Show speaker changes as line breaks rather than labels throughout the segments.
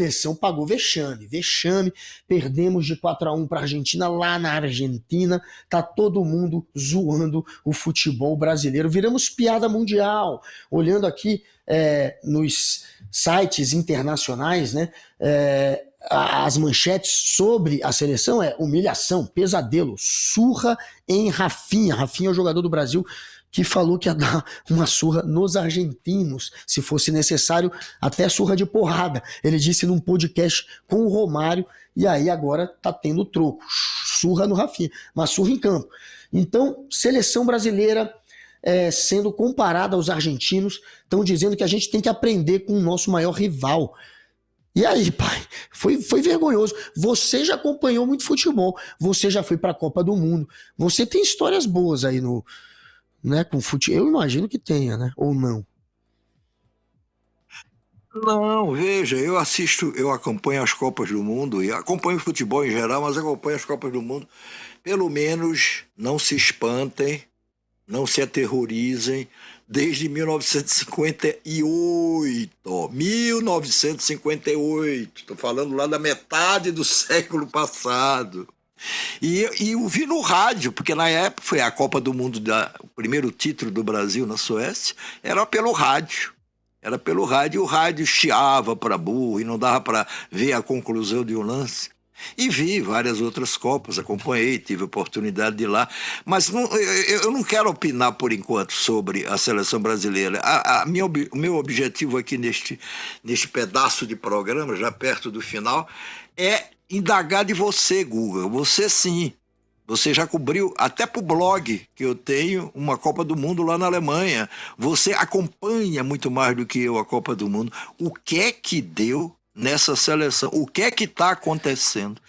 seleção pagou vexame, perdemos de 4-1 para a Argentina, lá na Argentina, tá todo mundo zoando o futebol brasileiro, viramos piada mundial, olhando aqui nos sites internacionais, né, as manchetes sobre a seleção humilhação, pesadelo, surra em Rafinha. Rafinha é o jogador do Brasil que falou que ia dar uma surra nos argentinos, se fosse necessário, até surra de porrada. Ele disse num podcast com o Romário, e aí agora tá tendo troco. Surra no Rafinha, uma surra em campo. Então, seleção brasileira sendo comparada aos argentinos, estão dizendo que a gente tem que aprender com o nosso maior rival. E aí, pai, foi vergonhoso. Você já acompanhou muito futebol, você já foi para a Copa do Mundo, você tem histórias boas aí né, com futebol. Eu imagino que tenha, né? Ou não?
Não, veja, eu acompanho as Copas do Mundo e acompanho o futebol em geral, mas acompanho as Copas do Mundo. Pelo menos não se espantem, não se aterrorizem, desde 1958. 1958, estou falando lá da metade do século passado. E eu vi no rádio, porque na época foi a Copa do Mundo, o primeiro título do Brasil na Suécia, era pelo rádio. Era pelo rádio, e o rádio chiava para burro e não dava para ver a conclusão de um lance. E vi várias outras Copas, acompanhei, tive a oportunidade de ir lá, mas eu não quero opinar por enquanto sobre a seleção brasileira. O meu objetivo aqui neste pedaço de programa, já perto do final, é indagar de você, Guga. Você sim, você já cobriu, até para o blog que eu tenho, uma Copa do Mundo lá na Alemanha. Você acompanha muito mais do que eu a Copa do Mundo. O que é que deu nessa seleção? O que é que está acontecendo?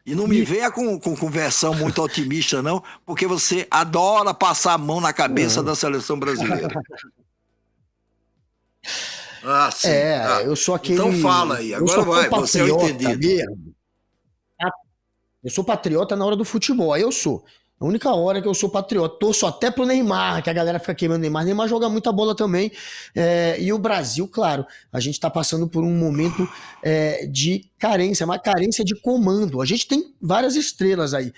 E não me venha com versão muito otimista, não, porque você adora passar a mão na cabeça da seleção brasileira. Ah, sim.
Eu sou aquele...
Então fala aí, agora vai, você é o entendido.
Mesmo. Eu sou patriota na hora do futebol, aí eu sou. A única hora que eu sou patriota. Torço até pro Neymar, que a galera fica queimando o Neymar. Neymar joga muita bola também. E o Brasil, claro, a gente tá passando por um momento de carência, uma carência de comando. A gente tem várias estrelas aí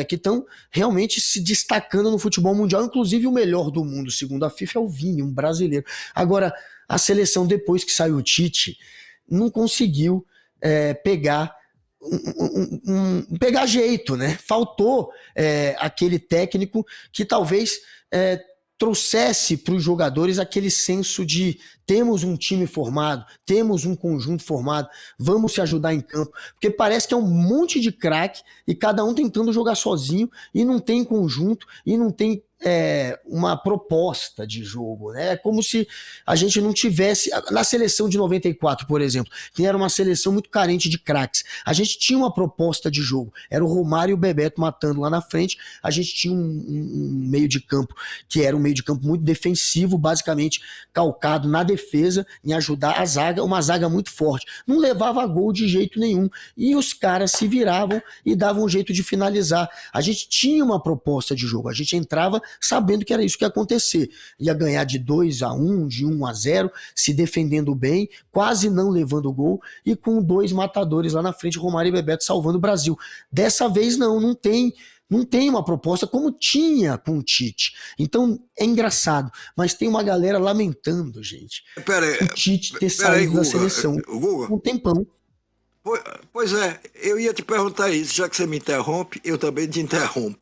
que estão realmente se destacando no futebol mundial, inclusive o melhor do mundo, segundo a FIFA, é o Vini, um brasileiro. Agora, a seleção, depois que saiu o Tite, não conseguiu pegar jeito, né? Faltou aquele técnico que talvez trouxesse para os jogadores aquele senso de temos um time formado, temos um conjunto formado, vamos se ajudar em campo, porque parece que é um monte de craque e cada um tentando jogar sozinho e não tem conjunto e não tem uma proposta de jogo, né? É como se a gente não tivesse... Na seleção de 94, por exemplo, que era uma seleção muito carente de craques, a gente tinha uma proposta de jogo, era o Romário e o Bebeto matando lá na frente, a gente tinha um meio de campo que era um meio de campo muito defensivo, basicamente calcado na defesa, em ajudar a zaga, uma zaga muito forte, não levava a gol de jeito nenhum, e os caras se viravam e davam um jeito de finalizar. A gente tinha uma proposta de jogo, a gente entrava sabendo que era isso que ia acontecer. Ia ganhar de 2-1, de 1-0, se defendendo bem, quase não levando gol, e com 2 matadores lá na frente, Romário e Bebeto salvando o Brasil. Dessa vez não tem uma proposta como tinha com o Tite. Então é engraçado, mas tem uma galera lamentando, gente, o Tite ter saído da seleção um tempão.
Pois é, eu ia te perguntar isso, já que você me interrompe, eu também te interrompo.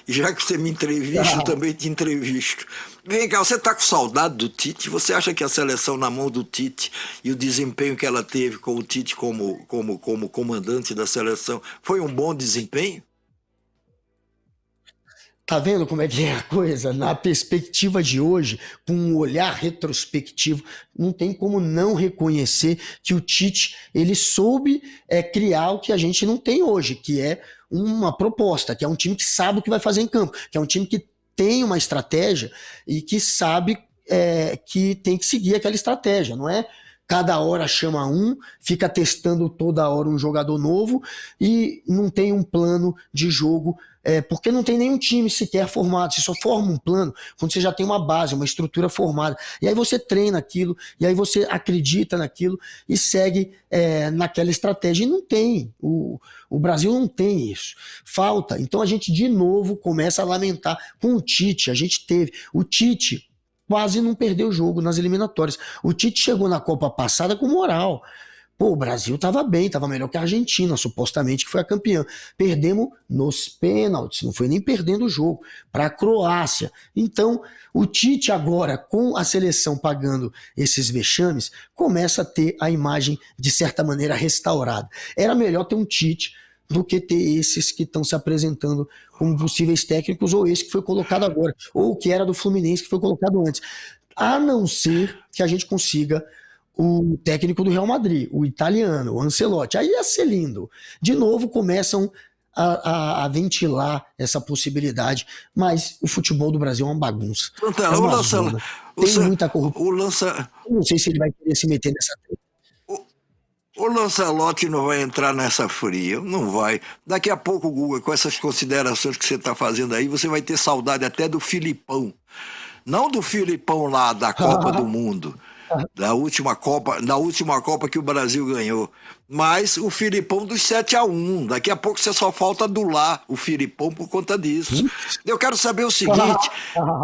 E já que você me entrevista, eu também te entrevisto. Vem cá, você está com saudade do Tite? Você acha que a seleção na mão do Tite e o desempenho que ela teve com o Tite como comandante da seleção foi um bom desempenho?
Tá vendo como é que é a coisa? Na perspectiva de hoje, com um olhar retrospectivo, não tem como não reconhecer que o Tite, ele soube criar o que a gente não tem hoje, que é uma proposta, que é um time que sabe o que vai fazer em campo, que é um time que tem uma estratégia e que sabe que tem que seguir aquela estratégia, não é cada hora chama um, fica testando toda hora um jogador novo e não tem um plano de jogo, porque não tem nenhum time sequer formado. Você só forma um plano quando você já tem uma base, uma estrutura formada. E aí você treina aquilo, e aí você acredita naquilo e segue naquela estratégia. E não tem. O Brasil não tem isso. Falta. Então a gente de novo começa a lamentar com o Tite. A gente teve. O Tite quase não perdeu o jogo nas eliminatórias. O Tite chegou na Copa passada com moral. Pô, o Brasil estava bem, estava melhor que a Argentina, supostamente, que foi a campeã. Perdemos nos pênaltis, não foi nem perdendo o jogo, para a Croácia. Então, o Tite agora, com a seleção pagando esses vexames, começa a ter a imagem, de certa maneira, restaurada. Era melhor ter um Tite do que ter esses que estão se apresentando como possíveis técnicos, ou esse que foi colocado agora, ou o que era do Fluminense que foi colocado antes. A não ser que a gente consiga o técnico do Real Madrid, o italiano, o Ancelotti. Aí ia ser lindo. De novo começam a ventilar essa possibilidade, mas o futebol do Brasil é uma bagunça.
Então,
É uma zona. Tem muita corrupção. Eu não sei se ele vai querer se meter nessa treta.
O Lancelotti não vai entrar nessa fria, não vai. Daqui a pouco, Guga, com essas considerações que você está fazendo aí, você vai ter saudade até do Filipão. Não do Filipão lá da Copa do Mundo, da última Copa que o Brasil ganhou, mas o Filipão dos 7-1. Daqui a pouco você só falta adular o Filipão por conta disso. Eu quero saber o seguinte: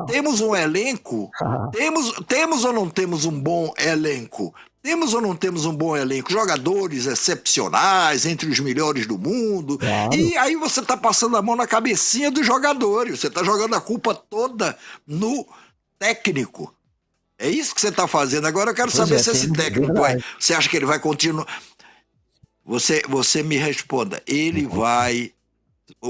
temos um elenco? Temos ou não temos um bom elenco? Temos ou não temos um bom elenco? Jogadores excepcionais, entre os melhores do mundo. Claro. E aí você está passando a mão na cabecinha dos jogadores. Você está jogando a culpa toda no técnico. É isso que você está fazendo. Agora eu quero saber se esse técnico vai... Você acha que ele vai continuar... Você me responda. Ele vai...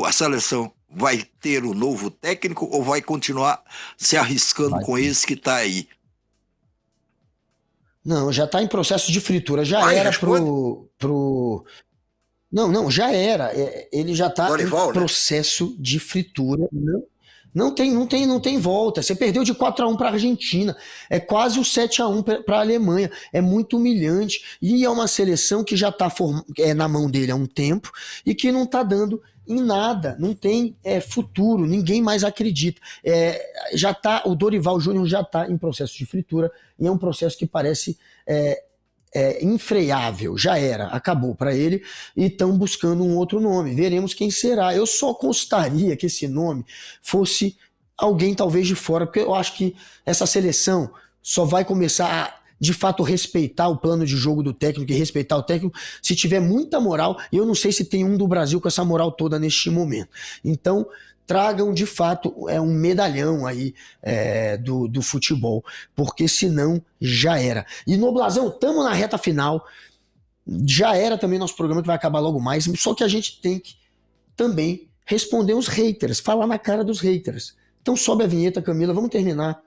A seleção vai ter um novo técnico ou vai continuar se arriscando com esse que está aí?
Não, já está em processo de fritura. Já era pro... Não, já era. Ele já está em processo de fritura. Não tem volta. Você perdeu de 4-1 para a Argentina. É quase o 7-1 para a Alemanha. É muito humilhante. E é uma seleção que já está na mão dele há um tempo e que não está dando em nada. Não tem futuro. Ninguém mais acredita. O Dorival Júnior já está em processo de fritura e é um processo que parece infreável. Já era. Acabou para ele e estão buscando um outro nome. Veremos quem será. Eu só gostaria que esse nome fosse alguém talvez de fora, porque eu acho que essa seleção só vai começar a, de fato, respeitar o plano de jogo do técnico e respeitar o técnico se tiver muita moral, e eu não sei se tem um do Brasil com essa moral toda neste momento. Então, tragam de fato um medalhão aí do futebol, porque senão já era. E no Blasão, estamos na reta final, já era também nosso programa que vai acabar logo mais, só que a gente tem que também responder os haters, falar na cara dos haters. Então sobe a vinheta, Camila, vamos terminar